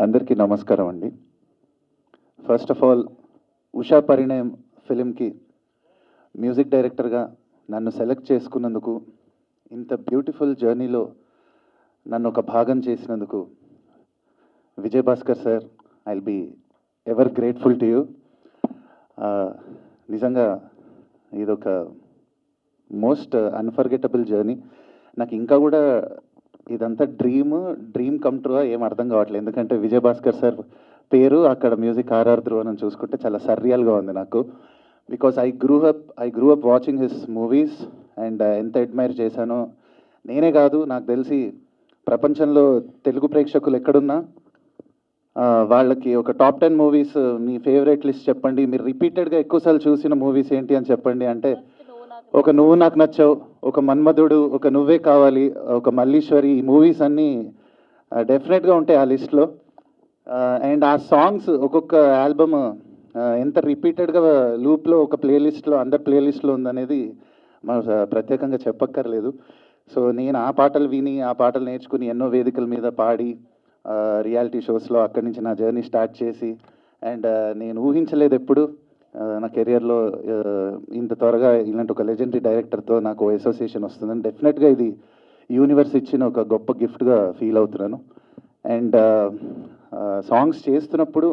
అందరికీ నమస్కారం అండి. First of all Usha Parinayam ఫిలింకి మ్యూజిక్ డైరెక్టర్గా నన్ను సెలెక్ట్ చేసుకున్నందుకు, ఇంత బ్యూటిఫుల్ జర్నీలో నన్ను ఒక భాగం చేసినందుకు Vijay Bhaskar sir, I will be ever grateful to you. నిజంగా ఇదొక మోస్ట్ అన్ఫర్గెటబుల్ జర్నీ. నాకు ఇంకా కూడా ఇదంతా డ్రీమ్ కమ్ ట్రూ ఏం అర్థం కావట్లేదు. ఎందుకంటే విజయ్ భాస్కర్ సార్ పేరు, అక్కడ మ్యూజిక్ ఆర్ఆర్ ధ్రువనం చూసుకుంటే చాలా సర్రియల్గా ఉంది నాకు. Because I grew up watching his movies and ఎంత అడ్మైర్ చేశానో. నేనే కాదు, నాకు తెలిసి ప్రపంచంలో తెలుగు ప్రేక్షకులు ఎక్కడున్నా వాళ్ళకి ఒక టాప్ 10 మూవీస్ మీ ఫేవరెట్ లిస్ట్ చెప్పండి, మీరు రిపీటెడ్గా ఎక్కువసార్లు చూసిన మూవీస్ ఏంటి అని చెప్పండి అంటే ఒక నువ్వు నాకు నచ్చావు, ఒక మన్మధుడు, ఒక నువ్వే కావాలి, ఒక మల్లీశ్వరి, ఈ మూవీస్ అన్నీ డెఫినెట్గా ఉంటాయి ఆ లిస్ట్లో. అండ్ ఆ సాంగ్స్ ఒక్కొక్క ఆల్బమ్ ఎంత రిపీటెడ్గా లూప్లో ఒక ప్లేలిస్ట్లో అందరి ప్లేలిస్ట్లో ఉందనేది మనం ప్రత్యేకంగా చెప్పక్కర్లేదు. సో నేను ఆ పాటలు విని, ఆ పాటలు నేర్చుకుని ఎన్నో వేదికల మీద పాడి, రియాలిటీ షోస్లో అక్కడి నుంచి నా జర్నీ స్టార్ట్ చేసి, అండ్ నేను ఊహించలేదు ఎప్పుడు నా కెరియర్లో ఇంత త్వరగా ఇలాంటి ఒక లెజెండరీ డైరెక్టర్తో నాకు అసోసియేషన్ వస్తుందని. డెఫినెట్గా ఇది యూనివర్స్ ఇచ్చిన ఒక గొప్ప గిఫ్ట్గా ఫీల్ అవుతున్నాను. అండ్ సాంగ్స్ చేస్తున్నప్పుడు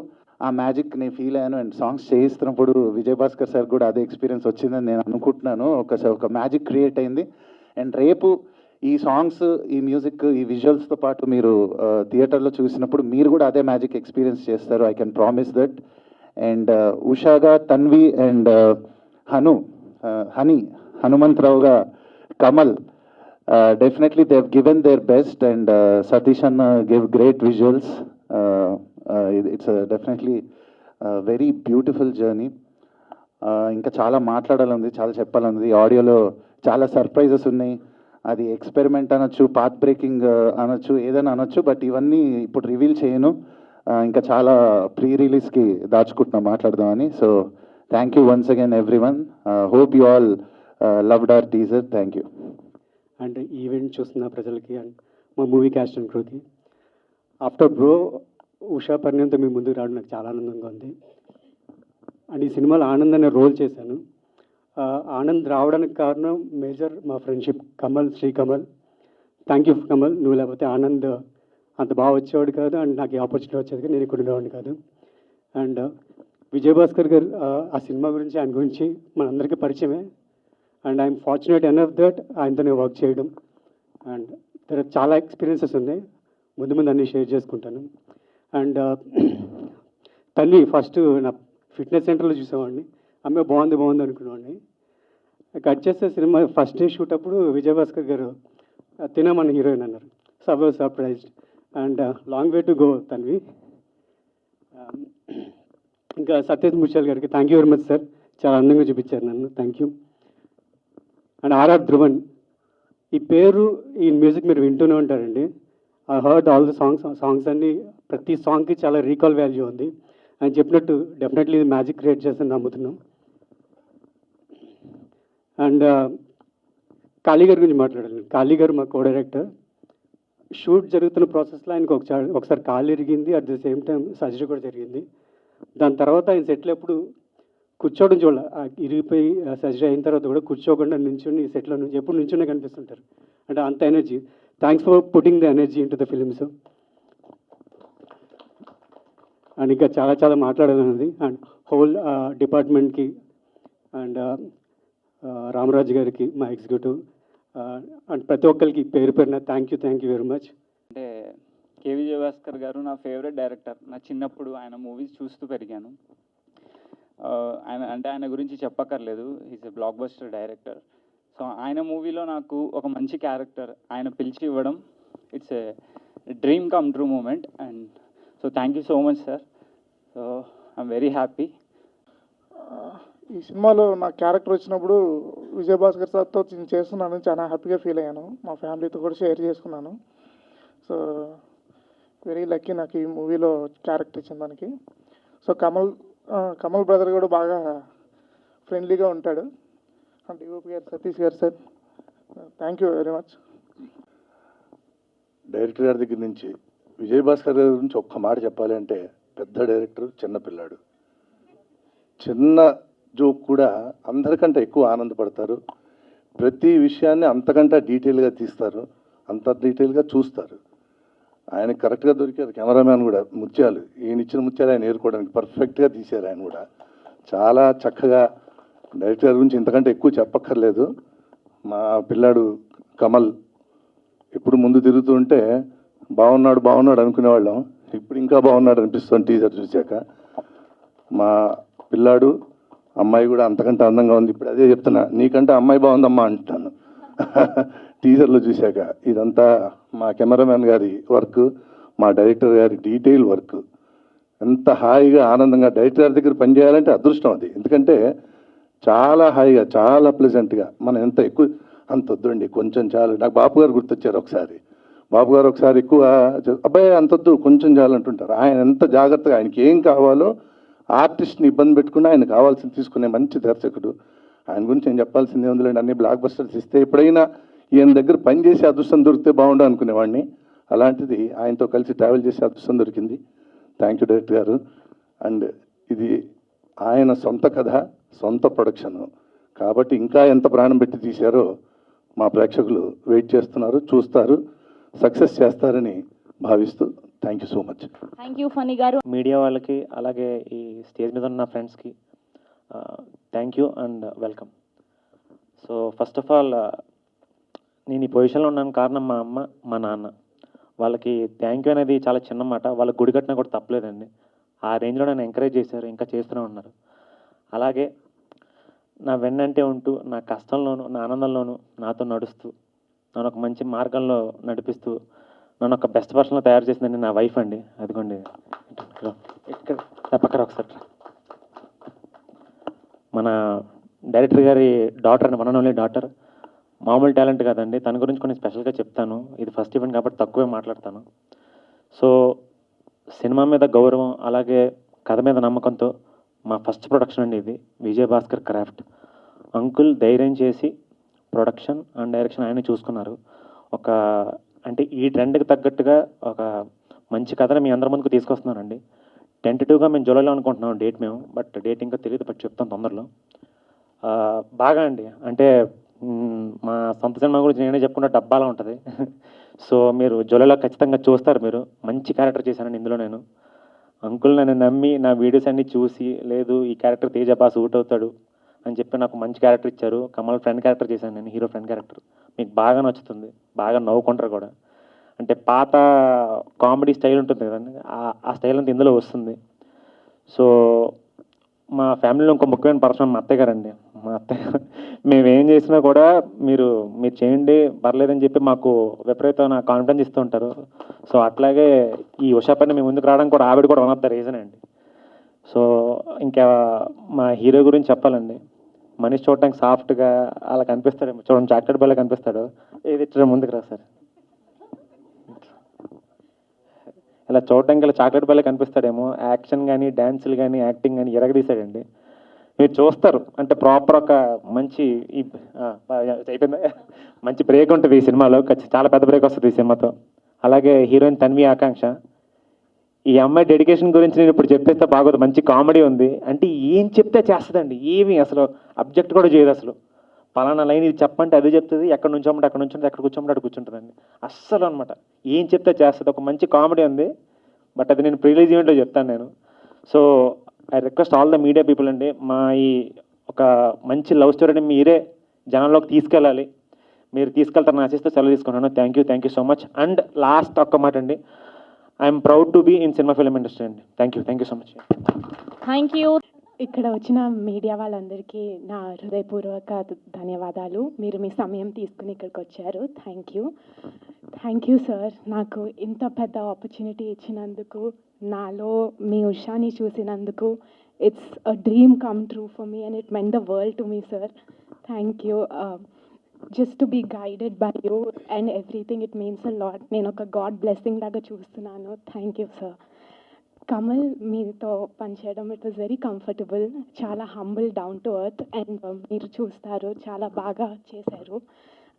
ఆ మ్యాజిక్ నేను ఫీల్ అయ్యాను. అండ్ సాంగ్స్ చేస్తున్నప్పుడు విజయ్ భాస్కర్ సార్ కూడా అదే ఎక్స్పీరియన్స్ వచ్చిందని నేను అనుకుంటున్నాను. ఒక మ్యాజిక్ క్రియేట్ అయింది. అండ్ రేపు ఈ సాంగ్స్, ఈ మ్యూజిక్, ఈ విజువల్స్తో పాటు మీరు థియేటర్లో చూసినప్పుడు మీరు కూడా అదే మ్యాజిక్ ఎక్స్పీరియన్స్ చేస్తారు. I can promise that. And ఉషాగా తన్వి అండ్ హనుమంతరావుగా Kamal, definitely they have given their best. And Satish anna give great visuals. It's definitely very beautiful journey. ఇంకా చాలా మాట్లాడాలంది, చాలా చెప్పాలంది. ఆడియోలో చాలా సర్ప్రైజెస్ ఉన్నాయి. అది ఎక్స్పెరిమెంట్ అనొచ్చు, పాత్ బ్రేకింగ్ అనొచ్చు, ఏదైనా అనొచ్చు. బట్ ఇవన్నీ ఇప్పుడు రివీల్ చేయను. ఇంకా చాలా ప్రీ రిలీజ్కి దాచుకుంటున్నాం మాట్లాడదామని. So thank you once again everyone. Hope you all loved our teaser. Thank you. And event చూస్తున్న ప్రజలకి అండ్ మా మూవీ క్యాస్ట్ అండ్ క్రూకి ఆఫ్టర్ బ్రో ఉషా పరిణయంతో మీ ముందుకు రావడం నాకు చాలా ఆనందంగా ఉంది. అండ్ ఈ సినిమాలో ఆనంద్ అనే రోల్ చేశాను. ఆనంద్ రావడానికి కారణం మేజర్ మా friendship Kamal, Srikamal. Thank you Kamal, నువ్వు లేకపోతే ఆనంద్ అంత బాగా వచ్చేవాడు కాదు. అండ్ నాకు ఈ ఆపర్చునిటీ వచ్చేది కానీ నేను ఇక్కడ ఉండేవాడిని కాదు. అండ్ విజయ్ భాస్కర్ గారు ఆ సినిమా గురించి, ఆయన గురించి మనందరికీ పరిచయమే. And I'm fortunate enough that ఆయనతో నేను వర్క్ చేయడం. అండ్ ఇక్కడ చాలా ఎక్స్పీరియన్సెస్ ఉన్నాయి, ముందు ముందు అన్నీ షేర్ చేసుకుంటాను. అండ్ తల్లి ఫస్ట్ నా ఫిట్నెస్ సెంటర్లో చూసేవాడిని, అమ్మాయి బాగుంది అనుకునేవాడిని. కట్ చేస్తే సినిమా ఫస్ట్ డే షూట్ అప్పుడు విజయ్ భాస్కర్ గారు తినమన్న హీరోయిన్ అన్నారు. So I was surprised. And long way to go Tanvi. ఇంకా సత్యజిత్ ముత్యాల్ గారికి thank you very much sir, చాలా అందంగా చూపించారు నన్ను. Thank you. And RR Dhruvan, ఈ పేరు, ఈ మ్యూజిక్ మీరు వింటూనే ఉంటారండి. I heard all the songs అన్నీ, ప్రతి సాంగ్కి చాలా రీకాల్ వాల్యూ ఉంది. ఆయన చెప్పినట్టు డెఫినెట్లీ ఇది మ్యాజిక్ క్రియేట్ చేస్తుందని నమ్ముతున్నాం. అండ్ కాళీ గారి గురించి మాట్లాడాలి. కాళీ గారు మా కో డైరెక్టర్. షూట్ జరుగుతున్న ప్రాసెస్లో ఆయనకు ఒకసారి కాలు ఇరిగింది, at the same time surgery కూడా జరిగింది. దాని తర్వాత ఆయన సెటిల్ ఎప్పుడు కూర్చోవడం చూడాలి, ఇరిగిపోయి సర్జరీ అయిన తర్వాత కూడా కూర్చోకుండా నించుని సెట్లో నుంచి ఎప్పుడు నించునే కనిపిస్తుంటారు. అంటే అంత energy. Thanks for putting the energy in to the films. And ఇంకా చాలా మాట్లాడాలన్నది. అండ్ హోల్ డిపార్ట్మెంట్కి అండ్ రామరాజు గారికి, మా ఎగ్జిక్యూటివ్, అండ్ ప్రతి ఒక్కరికి పేరు పేరున థ్యాంక్ యూ వెరీ మచ్. అంటే కే విజయ్ భాస్కర్ గారు నా ఫేవరెట్ డైరెక్టర్. నా చిన్నప్పుడు ఆయన మూవీస్ చూస్తూ పెరిగాను. ఆయన గురించి చెప్పక్కర్లేదు, is a block buster director. So ఆయన మూవీలో నాకు ఒక మంచి క్యారెక్టర్ ఆయన పిలిచి ఇవ్వడం, it's a dream come true moment. And so thank you so much sir. So I'm very happy. ఈ సినిమాలో నా క్యారెక్టర్ వచ్చినప్పుడు విజయ్ భాస్కర్ సార్తో నేను చేస్తున్నాను, చాలా హ్యాపీగా ఫీల్ అయ్యాను. మా ఫ్యామిలీతో కూడా షేర్ చేసుకున్నాను. సో వెరీ లక్కీ నాకు ఈ మూవీలో క్యారెక్టర్ ఇచ్చిన దానికి. సో కమల్ బ్రదర్ కూడా బాగా ఫ్రెండ్లీగా ఉంటాడు. అండ్ డిఓపి గారు సతీష్ గారు sir, thank you very much. Director గారి దగ్గర నుంచి విజయభాస్కర్ గారి గురించి ఒక్క మాట చెప్పాలి అంటే పెద్ద డైరెక్టర్, చిన్న పిల్లాడు. చిన్న జోక్ కూడా అందరికంటే ఎక్కువ ఆనందపడతారు. ప్రతి విషయాన్ని అంతకంటే డీటెయిల్గా తీస్తారు, అంత డీటెయిల్గా చూస్తారు. ఆయన కరెక్ట్గా దొరికారు. కెమెరామ్యాన్ కూడా ముత్యాలు, ఈయన ఇచ్చిన ముత్యాలు ఆయన ఏరుకోవడానికి పర్ఫెక్ట్గా తీశారు. ఆయన కూడా చాలా చక్కగా, డైరెక్టర్ గారి గురించి ఇంతకంటే ఎక్కువ చెప్పక్కర్లేదు. మా పిల్లాడు కమల్ ఎప్పుడు ముందు తిరుగుతుంటే బాగున్నాడు బాగున్నాడు అనుకునేవాళ్ళం, ఇప్పుడు ఇంకా బాగున్నాడు అనిపిస్తుంది టీజర్ చూశాక. మా పిల్లాడు అమ్మాయి కూడా అంతకంటే అందంగా ఉంది. ఇప్పుడు అదే చెప్తున్నా, నీకంటే అమ్మాయి బాగుందమ్మా అంటున్నాను టీజర్లో చూశాక. ఇదంతా మా కెమెరామ్యాన్ గారి వర్క్, మా డైరెక్టర్ గారి డీటెయిల్ వర్క్. ఎంత హాయిగా ఆనందంగా డైరెక్టర్ గారి దగ్గర పనిచేయాలంటే అదృష్టం అది. ఎందుకంటే చాలా హాయిగా, చాలా ప్లెజెంట్గా. మనం ఎంత ఎక్కువ అంత వద్దండి, కొంచెం చాలు. నాకు బాపు గారు గుర్తొచ్చారు ఒకసారి. బాబు గారు ఒకసారి ఎక్కువ అబ్బాయి అంతొద్దు కొంచెం చాలు అంటుంటారు. ఆయన ఎంత జాగ్రత్తగా, ఆయనకి ఏం కావాలో ఆర్టిస్ట్ని ఇబ్బంది పెట్టకుండా ఆయన కావాల్సింది తీసుకునే మంచి దర్శకుడు. ఆయన గురించి నేను చెప్పాల్సిందే ఉందిలేండి. అన్ని బ్లాక్ బస్టర్స్ ఇస్తే ఎప్పుడైనా ఈయన దగ్గర పనిచేసే అదృష్టం దొరికితే బాగుండు అనుకునేవాడిని. అలాంటిది ఆయనతో కలిసి ట్రావెల్ చేసే అదృష్టం దొరికింది. థ్యాంక్ యూ డైరెక్టర్ గారు. అండ్ ఇది ఆయన సొంత కథ, సొంత ప్రొడక్షను కాబట్టి ఇంకా ఎంత ప్రాణం పెట్టి తీశారో మా ప్రేక్షకులు వెయిట్ చేస్తున్నారు, చూస్తారు, సక్సెస్ చేస్తారని భావిస్తూ thank you so much. Thank you Phani garu. Media వాళ్ళకి అలాగే ఈ స్టేజ్ మీద ఉన్న ఫ్రెండ్స్కి thank you and welcome. So first of all నేను ఈ పొజిషన్లో ఉన్నాను కారణం మా అమ్మ, మా నాన్న. వాళ్ళకి థ్యాంక్ యూ అనేది చాలా చిన్న మాట. వాళ్ళకి గుడి కట్టినా కూడా తప్పలేదండి. ఆ రేంజ్లో నన్ను ఎంకరేజ్ చేశారు, ఇంకా చేస్తూనే ఉన్నారు. అలాగే నా వెన్నంటే ఉంటూ నా కష్టంలోనూ నా ఆనందంలోనూ నాతో నడుస్తూ నన్ను ఒక మంచి మార్గంలో నడిపిస్తూ నన్ను ఒక బెస్ట్ పర్సన్లో తయారు చేసిందండి నా వైఫ్ అండి. అదిగోండి ఇక్కడ పక్కన ఒకసారి. మన డైరెక్టర్ గారి డాటర్ అండి, వన్ అండ్ ఓన్లీ డాటర్. మామూలు టాలెంట్ కాదండి. తన గురించి కొన్ని స్పెషల్గా చెప్తాను. ఇది ఫస్ట్ ఈవెంట్ కాబట్టి తక్కువే మాట్లాడతాను. సో సినిమా మీద గౌరవం అలాగే కథ మీద నమ్మకంతో మా ఫస్ట్ ప్రొడక్షన్ అండి ఇది, విజయభాస్కర్ క్రాఫ్ట్. అంకుల్ ధైర్యం చేసి ప్రొడక్షన్ అండ్ డైరెక్షన్ ఆయన చూసుకున్నారు. ఒక అంటే ఈ ట్రెండ్కి తగ్గట్టుగా ఒక మంచి కథను మీ అందరి ముందుకు తీసుకొస్తున్నానండి. టెంటేటివ్గా మేము జూలైలో అనుకుంటున్నాం డేట్ మేము, బట్ డేట్ ఇంకా తెలియదు, బట్ చెప్తాం తొందరలో. బాగా అండి అంటే మా సొంత సినిమా గురించి నేనే చెప్పుకుంటే డబ్బాలా ఉంటుంది. సో మీరు జూలైలో ఖచ్చితంగా చూస్తారు. మీరు మంచి క్యారెక్టర్ చేశానండి ఇందులో నేను. అంకుల్ నన్ను నమ్మి నా వీడియోస్ అన్నీ చూసి, లేదు ఈ క్యారెక్టర్ తేజ బాగా సూట్ అవుతాడు అని చెప్పి నాకు మంచి క్యారెక్టర్ ఇచ్చారు. కమల్ ఫ్రెండ్ క్యారెక్టర్ చేశాను నేను, హీరో ఫ్రెండ్ క్యారెక్టర్. మీకు బాగా నచ్చుతుంది, బాగా నవ్వుకుంటారు కూడా. అంటే పాత కామెడీ స్టైల్ ఉంటుంది కదండి, ఆ స్టైల్ అంతా ఇందులో వస్తుంది. సో మా ఫ్యామిలీలో ఇంకో ముఖ్యమైన పర్సన్ మా అత్తయ్య గారండి. మా అత్తయ్య గారు మేము ఏం చేసినా కూడా మీరు చేయండి పర్లేదని చెప్పి మాకు విపరీతమైన కాన్ఫిడెన్స్ ఇస్తూ ఉంటారు. సో అట్లాగే ఈ ఉషా పని మేము ముందుకు రావడానికి కూడా ఆవిడ కూడా వన్ ఆఫ్ ద రీజన్ అండి. సో ఇంకా మా హీరో గురించి చెప్పాలండి. మనిషి చూడటానికి సాఫ్ట్గా అలా కనిపిస్తాడు, చూడండి చాక్లెట్ బాగా కనిపిస్తాడు. ఏది ఇచ్చడం ముందుకు రా సార్, ఇలా చూడడానికి ఇలా చాక్లెట్ బాగా కనిపిస్తాడేమో. యాక్షన్ కానీ డ్యాన్సులు కానీ యాక్టింగ్ కానీ ఎరగదీశాడండి. మీరు చూస్తారు అంటే ప్రాపర్ ఒక మంచి అయిపోయిందా, మంచి బ్రేక్ ఉంటుంది ఈ సినిమాలో. చాలా పెద్ద బ్రేక్ వస్తుంది ఈ సినిమాతో. అలాగే హీరోయిన్ తన్వి ఆకాంక్ష. ఈ అమ్మాయి డెడికేషన్ గురించి నేను ఇప్పుడు చెప్పేస్తే బాగోదు. మంచి కామెడీ ఉంది. అంటే ఏం చెప్తే చేస్తుందండి, ఏమి అసలు అబ్జెక్ట్ కూడా చేయదు. అసలు పలానా లైన్ ఇది చెప్పంటే అది చెప్తుంది, ఎక్కడ నుంచోమంటే అక్కడ నుంచుంటుంది, ఎక్కడ కూర్చోమంటే అక్కడ కూర్చుంటుందండి. అస్సలు అనమాట ఏం చెప్తే చేస్తుంది. ఒక మంచి కామెడీ ఉంది, బట్ అది నేను ప్రీలీజ్ ఈవెంట్లో చెప్తాను నేను. So I request all the media people అండి, మా ఈ ఒక మంచి లవ్ స్టోరీని మీరే జనంలోకి తీసుకెళ్ళాలి. మీరు తీసుకెళ్తారని ఆశిస్తూ సెలవు తీసుకున్నాను. Thank you so much. And last ఒక్క మాట అండి, I'm proud to be in cinema film industry అండి. Thank you so much. Thank you. ఇక్కడ వచ్చిన మీడియా వాళ్ళందరికీ నా హృదయపూర్వక ధన్యవాదాలు. మీరు మీ సమయం తీసుకుని ఇక్కడికి వచ్చారు. Thank you sir. నాకు ఇంత పెద్ద ఆపర్చునిటీ ఇచ్చినందుకు, నాలో మీ ఉషాని చూసినందుకు. It's a dream come true for me and it meant the world to me sir. Thank you. Just to be guided by you and everything, it means a lot. నేను ఒక గాడ్ బ్లెస్సింగ్ లాగా చూస్తున్నాను. Thank you sir. Kamal, మీతో పనిచేయడం it was very comfortable. చాలా humble, down to earth, and మీరు చూస్తారు చాలా బాగా చేశారు.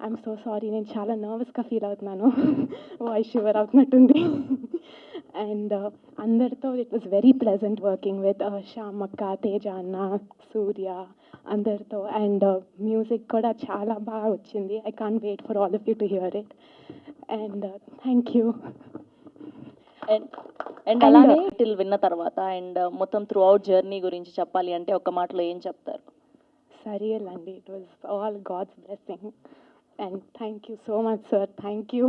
ఐఎమ్ సో సారీ, నేను చాలా నర్వస్గా ఫీల్ అవుతున్నాను. వాయిస్ షివర్ అవుతున్నట్టుంది. అండ్ అందరితో it was very pleasant working with శ్యామక్క, తేజ అన్న, సూర్య అందరితో. అండ్ మ్యూజిక్ కూడా చాలా బాగా వచ్చింది. I can't wait for all of you to hear it. And thank you. And అలానే టైటిల్ విన్న తర్వాత అండ్ మొత్తం త్రూ అవుట్ జర్నీ గురించి చెప్పాలి అంటే ఒక మాటలో ఏం చెప్తారు? సరియల్ అండి. It was all God's blessing. And thank you so much sir. Thank you.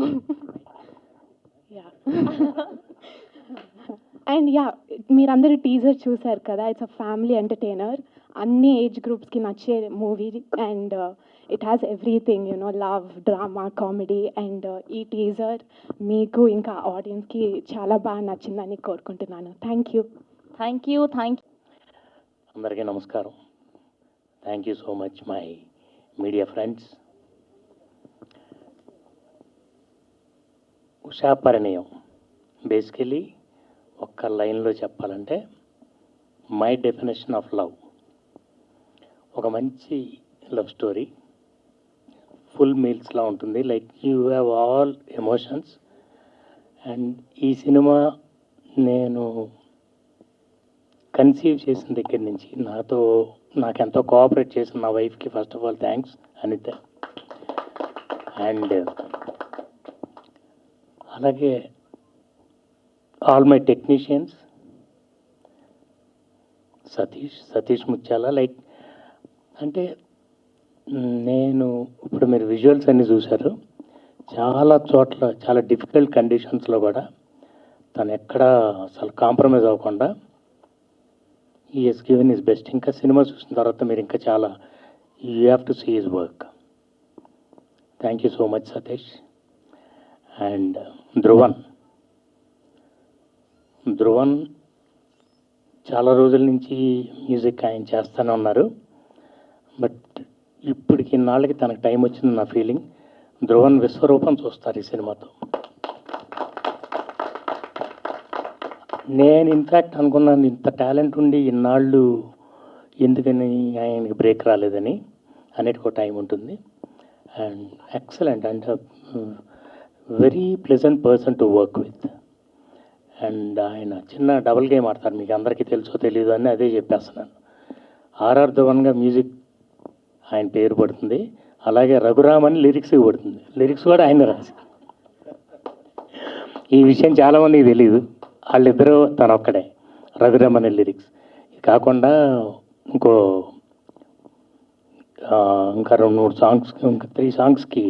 Yeah and yeah, మీరందరూ టీజర్ చూసారు కదా. ఇట్స్ అ ఫ్యామిలీ ఎంటర్టైనర్, అన్ని ఏజ్ గ్రూప్స్కి నచ్చే movie. And it has everything, love, drama, comedy. And ఈ teaser మీకు ఇంకా ఆడియన్స్కి చాలా బాగా నచ్చిందని కోరుకుంటున్నాను. Thank you. Thank you. అందరికీ నమస్కారం. Thank you so much my media friends. Usha Parinayam basically ఒక్క లైన్లో చెప్పాలంటే మై డెఫినేషన్ ఆఫ్ లవ్. ఒక మంచి లవ్ స్టోరీ, ఫుల్ మీల్స్లా ఉంటుంది. Like you have all emotions. And ఈ సినిమా నేను కన్సీవ్ చేసిన దగ్గర నుంచి నాకెంతో కోఆపరేట్ చేసిన నా వైఫ్కి first of all thanks Anitha. And అలాగే all my technicians, Satish Muthyala. Like అంటే నేను ఇప్పుడు మీరు విజువల్స్ అన్నీ చూశారు. చాలా చోట్ల చాలా డిఫికల్ట్ కండిషన్స్లో కూడా తను ఎక్కడ అసలు కాంప్రమైజ్ అవ్వకుండా ఈ హెస్ గివెన్ హిస్ బెస్ట్. ఇంకా సినిమా చూసిన తర్వాత మీరు ఇంకా చాలా you have to see his work. Thank you so much Satish. And Dhruvan చాలా రోజుల నుంచి మ్యూజిక్ ఆయన చేస్తూనే ఉన్నారు. బట్ ఇప్పటికి నాళ్ళకి తనకు టైం వచ్చింది నా ఫీలింగ్. ధ్రువన్ విశ్వరూపం చూస్తారు ఈ సినిమాతో. నేను ఇన్ఫ్యాక్ట్ అనుకున్నాను ఇంత టాలెంట్ ఉండి ఇన్నాళ్ళు ఎందుకని ఆయనకి బ్రేక్ రాలేదని. అన్నిటికో టైం ఉంటుంది. And excellent and very pleasant person to work with. And ఆయన చిన్న డబుల్ గేమ్ ఆడతారు, మీకు అందరికీ తెలుసో తెలియదు అని అదే చెప్పేస్తున్నాను. ఆర్ఆర్ ధ్రువన్గా మ్యూజిక్ ఆయన పేరు పడుతుంది. అలాగే రఘురామ్ అని లిరిక్స్కి పడుతుంది. లిరిక్స్ కూడా ఆయన రాసి. ఈ విషయం చాలామందికి తెలియదు. వాళ్ళిద్దరూ తనొక్కడే రఘురామ్ అనే లిరిక్స్. ఇది కాకుండా ఇంకా 2-3 సాంగ్స్, ఇంకా 3 సాంగ్స్కి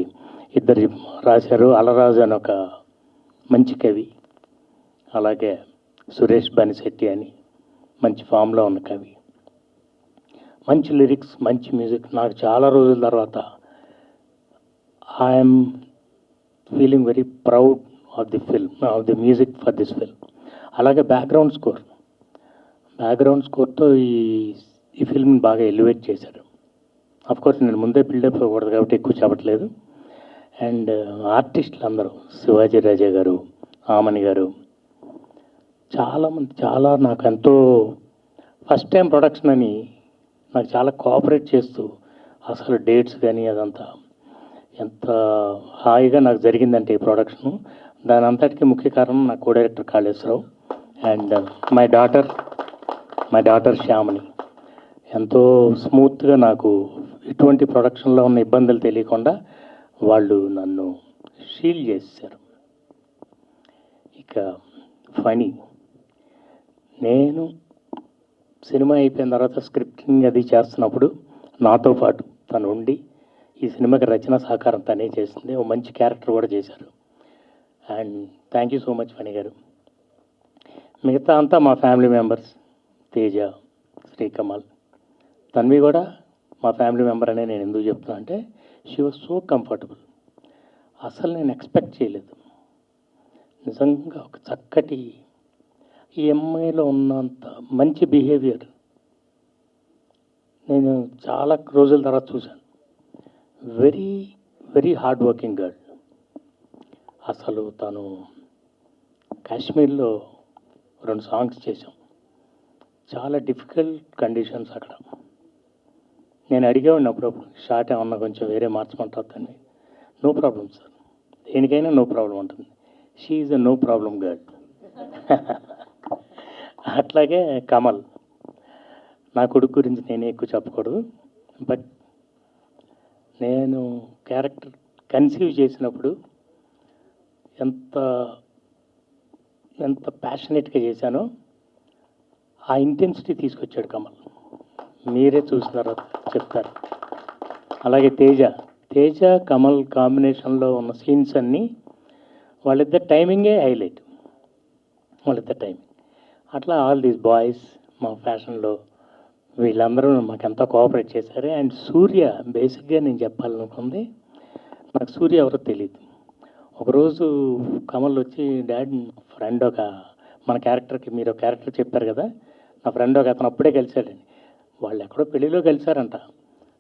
ఇద్దరు రాశారు. అలరాజు అని ఒక మంచి కవి, అలాగే సురేష్ బనిశెట్టి అని మంచి ఫామ్లో ఉన్న కవి. మంచి లిరిక్స్, మంచి మ్యూజిక్. నాకు చాలా రోజుల తర్వాత I'm feeling very proud of the film, of the music for this film. అలాగే బ్యాక్గ్రౌండ్ స్కోర్తో ఈ ఫిల్మ్ని బాగా ఎలివేట్ చేశారు. అఫ్కోర్స్ నేను ముందే బిల్డప్ అవ్వకూడదు కాబట్టి ఎక్కువ చెప్పట్లేదు. అండ్ ఆర్టిస్టులు అందరూ, శివాజీ రాజా గారు, ఆమని గారు, చాలామంది చాలా నాకు ఎంతో ఫస్ట్ టైం ప్రొడక్షన్ అని నాకు చాలా కోఆపరేట్ చేస్తూ అసలు డేట్స్ కానీ అదంతా ఎంత హాయిగా నాకు జరిగిందంటే ఈ ప్రొడక్షను. దాని అంతటికీ ముఖ్య కారణం నా co director Kaleswararao and my daughter శ్యామని. ఎంతో స్మూత్గా నాకు ఎటువంటి ప్రొడక్షన్లో ఉన్న ఇబ్బందులు తెలియకుండా వాళ్ళు నన్ను షీల్ చేశారు. ఇక ఫనీ, నేను సినిమా అయిపోయిన తర్వాత స్క్రిప్టింగ్ అది చేస్తున్నప్పుడు నాతో పాటు తను ఉండి ఈ సినిమాకి రచన సహకారం తనే చేసింది. ఓ మంచి క్యారెక్టర్ కూడా చేశారు. And thank you so much Phani గారు. మిగతా అంతా మా ఫ్యామిలీ మెంబర్స్, తేజ, శ్రీకమల్, తన్వి కూడా మా ఫ్యామిలీ మెంబర్ అనే నేను ఎందుకు చెప్తున్నా అంటే షీ వాజ్ సో కంఫర్టబుల్. అసలు నేను ఎక్స్పెక్ట్ చేయలేదు. నిజంగా ఒక చక్కటి ఈ అమ్మాయిలో ఉన్నంత మంచి బిహేవియర్ నేను చాలా రోజుల తర్వాత చూశాను. Very very hard working girl. అసలు తను కాశ్మీర్లో 2 సాంగ్స్ చేశాం. చాలా డిఫికల్ట్ కండిషన్స్ అక్కడ. నేను అడిగేవాడిని అప్పుడప్పుడు, షార్ట్ ఏమన్నా కొంచెం వేరే మార్చమంటారు దాన్ని. నో ప్రాబ్లం సార్, దేనికైనా నో ప్రాబ్లం ఉంటుంది. She is a no problem girl. అట్లాగే కమల్, నా కొడుకు గురించి నేనే ఎక్కువ చెప్పకూడదు, బట్ నేను క్యారెక్టర్ కన్సీవ్ చేసినప్పుడు ఎంత ఎంత ప్యాషనేట్గా చేశానో ఆ ఇంటెన్సిటీ తీసుకొచ్చాడు కమల్. మీరే చూసిన తర్వాత చెప్తారు. అలాగే తేజ కమల్ కాంబినేషన్లో ఉన్న సీన్స్ అన్నీ వాళ్ళిద్దరు టైమింగే హైలైట్, వాళ్ళిద్దరు టైమింగ్. అట్లా ఆల్ దీస్ బాయ్స్ మా ఫ్యాషన్లో వీళ్ళందరూ మాకు ఎంతో కోఆపరేట్ చేశారు. అండ్ సూర్య, బేసిక్గా నేను చెప్పాలనుకుంది, నాకు సూర్య ఎవరో తెలియదు. ఒకరోజు కమల్ వచ్చి, డాడ్ ఫ్రెండ్ ఒక మన క్యారెక్టర్కి మీరు ఒక క్యారెక్టర్ చెప్పారు కదా, నా ఫ్రెండ్ ఒక అతను అప్పుడే కలిశాడండి, వాళ్ళు ఎక్కడో పెళ్ళిలో కలిశారంట,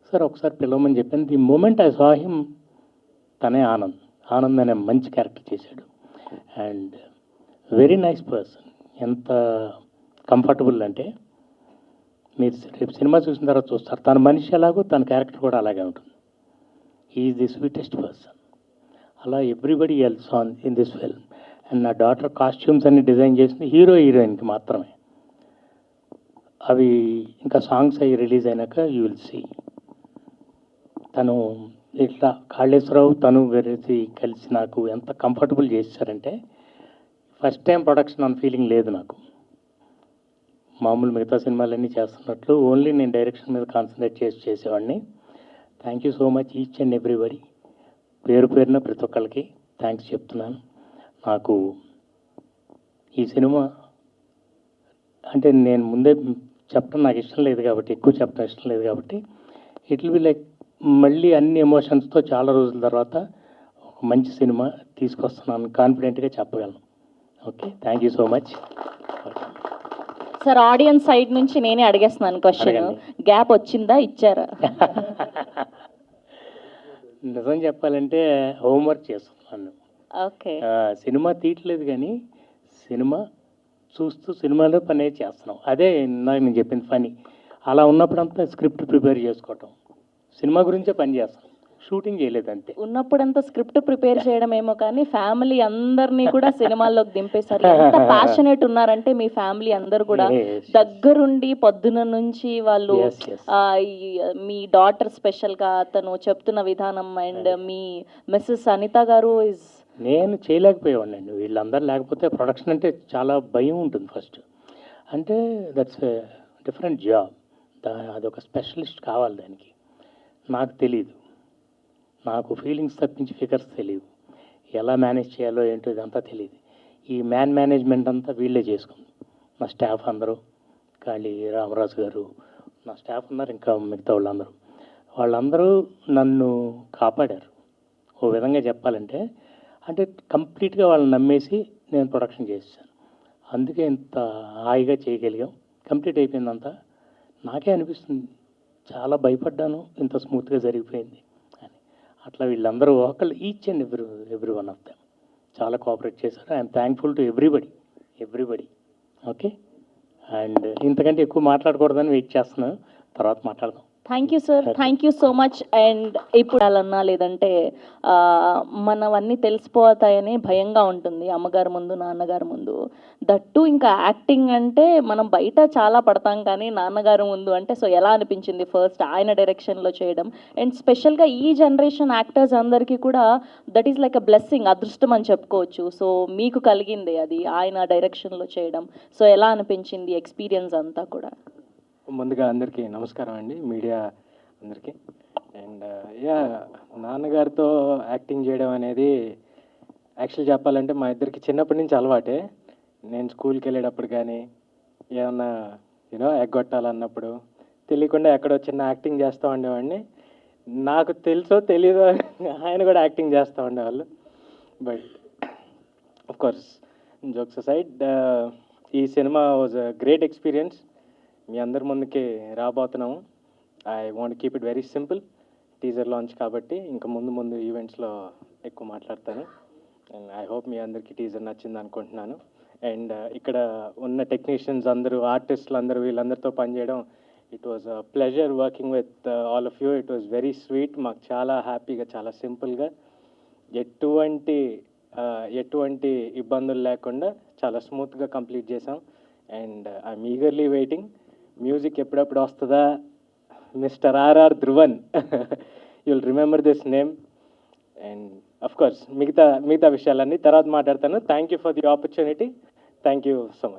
సార్ ఒకసారి పిలవమని చెప్పాను. The moment I saw him, తనే ఆనంద్ అనే మంచి క్యారెక్టర్ చేశాడు. And very nice person. ఎంత కంఫర్టబుల్ అంటే మీరు రేపు సినిమా చూసిన తర్వాత చూస్తారు, తన మనిషి ఎలాగో తన క్యారెక్టర్ కూడా అలాగే ఉంటుంది. He's the sweetest person. అలా everybody else on in this film. And నా డాటర్ కాస్ట్యూమ్స్ అన్ని డిజైన్ చేసింది హీరోయిన్కి మాత్రమే. అవి ఇంకా సాంగ్స్ అవి రిలీజ్ అయినాక యూ విల్ సీ. తను ఇట్లా కాళేశ్వరరావు తను వెరసి కలిసి నాకు ఎంత కంఫర్టబుల్ చేశారంటే, ఫస్ట్ టైం ప్రొడక్షన్ అన్న ఫీలింగ్ లేదు నాకు. మామూలు మిగతా సినిమాలన్నీ చేస్తున్నట్లు ఓన్లీ నేను డైరెక్షన్ మీద కాన్సన్ట్రేట్ చేసేవాడిని. Thank you so much each and everybody. పేరున ప్రతి ఒక్కరికి థ్యాంక్స్ చెప్తున్నాను. నాకు ఈ సినిమా అంటే నేను ముందే చెప్పడం నాకు ఇష్టం లేదు కాబట్టి, ఎక్కువ చెప్పడం ఇష్టం లేదు కాబట్టి, ఇట్ విల్ బి లైక్ మళ్ళీ అన్ని ఎమోషన్స్తో చాలా రోజుల తర్వాత ఒక మంచి సినిమా తీసుకొస్తున్నాను కాన్ఫిడెంట్గా చెప్పగలను. Okay, thank you so much. Sir, audience side నుంచి నేనే అడిగేస్తున్నాను క్వశ్చన్. అడగండి. గ్యాప్ వచ్చిందా, ఇచ్చారా? నిజం చెప్పాలంటే హోంవర్క్ చేస్తున్నాను. ఓకే. సినిమా తీయట్లేదు కానీ సినిమా చూస్తూ సినిమాలో పని చేస్తున్నాం. అదే నాకు నేను చెప్పింది పని. అలా ఉన్నప్పుడంతా స్క్రిప్ట్ ప్రిపేర్ చేసుకోవటం, సినిమా గురించే పని చేస్తాం, షూటింగ్ చేయలేదు అంతే. ఉన్నప్పుడంతా స్క్రిప్ట్ ప్రిపేర్ చేయడం ఏమో కానీ ఫ్యామిలీ అందరినీ కూడా సినిమాల్లోకి దింపేశారు. ఎంత ప్యాషనేట్ ఉన్నారంటే మీ ఫ్యామిలీ అందరూ కూడా Yes. దగ్గరుండి పొద్దున నుంచి వాళ్ళు Yes, yes. మీ డాటర్ స్పెషల్ గా తను చెప్తున్న విధానం అండ్ మీ మిస్సెస్ అనిత గారు ఇస్ నేను చేయలేకపోయేవాడిని. వీళ్ళందరూ లేకపోతే ప్రొడక్షన్ అంటే చాలా భయం ఉంటుంది ఫస్ట్. అంటే దట్స్ డిఫరెంట్ జాబ్, అదొక స్పెషలిస్ట్ కావాలి దానికి. నాకు తెలీదు, నాకు ఫీలింగ్స్ తప్పించి ఫిగర్స్ తెలియదు, ఎలా మేనేజ్ చేయాలో ఏంటో ఇదంతా తెలియదు. ఈ మేనేజ్మెంట్ అంతా వీళ్ళే చేసుకుంది. నా స్టాఫ్ అందరూ, కాళీ రామరాజు గారు, నా స్టాఫ్ ఉన్నారు, ఇంకా మిగతా వాళ్ళందరూ నన్ను కాపాడారు. ఓ విధంగా చెప్పాలంటే, అంటే కంప్లీట్గా వాళ్ళని నమ్మేసి నేను ప్రొడక్షన్ చేశాను. అందుకే ఇంత హాయిగా చేయగలిగాం. కంప్లీట్ అయిపోయిందంతా. నాకే అనిపిస్తుంది చాలా భయపడ్డాను, ఇంత స్మూత్గా జరిగిపోయింది అని. అట్లా వీళ్ళందరూ ఒకళ్ళు each and every one of them చాలా కోఆపరేట్ చేశారు. I'm thankful to everybody. Okay, and ఇంతకంటే ఎక్కువ మాట్లాడకూడదని వెయిట్ చేస్తున్నాను, తర్వాత మాట్లాడదాం. Thank you sir, thank you so much. And ఇప్పుడు అలా లేదంటే మనవన్నీ తెలిసిపోతాయని భయంగా ఉంటుంది అమ్మగారి ముందు, నాన్నగారి ముందు. దట్టు ఇంకా యాక్టింగ్ అంటే మనం బయట చాలా పడతాం కానీ నాన్నగారి ముందు అంటే, సో ఎలా అనిపించింది ఫస్ట్ ఆయన డైరెక్షన్లో చేయడం? అండ్ స్పెషల్గా ఈ జనరేషన్ యాక్టర్స్ అందరికీ కూడా that is like a blessing, అదృష్టం అని చెప్పుకోవచ్చు. సో మీకు కలిగింది అది ఆయన డైరెక్షన్లో చేయడం. సో ఎలా అనిపించింది ఎక్స్పీరియన్స్ అంతా కూడా? ముందుగా అందరికీ నమస్కారం అండి, మీడియా అందరికీ. అండ్ నాన్నగారితో యాక్టింగ్ చేయడం అనేది యాక్చువల్ చెప్పాలంటే మా ఇద్దరికి చిన్నప్పటి నుంచి అలవాటే. నేను స్కూల్కి వెళ్ళేటప్పుడు కానీ ఏమన్నా ఎగ్గొట్టాలన్నప్పుడు తెలియకుండా ఎక్కడో చిన్న యాక్టింగ్ చేస్తూ ఉండేవాడిని. నాకు తెలుసో తెలీదో ఆయన కూడా యాక్టింగ్ చేస్తూ ఉండేవాళ్ళు. But of course jokes aside, ఈ cinema was a great experience. మీ అందరి ముందుకి రాబోతున్నాము. I want keep it very simple. Teaser launch కాబట్టి ఇంకా ముందు ఈవెంట్స్లో ఎక్కువ మాట్లాడతాను. అండ్ ఐ హోప్ మీ అందరికీ టీజర్ నచ్చింది అనుకుంటున్నాను. అండ్ ఇక్కడ ఉన్న టెక్నీషియన్స్ అందరూ, ఆర్టిస్టులు అందరూ, వీళ్ళందరితో పనిచేయడం, it was a pleasure working with all of you. It was very sweet. మాకు చాలా హ్యాపీగా, చాలా సింపుల్గా, ఎటువంటి ఇబ్బందులు లేకుండా చాలా స్మూత్గా కంప్లీట్ చేసాం and I'm eagerly waiting music ఎప్పుడెప్పుడు వస్తుందా mister RR Dhruvan you'll remember this name and of course మిగతా విషయాలన్నీ తర్వాత మాట్లాడతాను. Thank you for the opportunity. Thank you so much.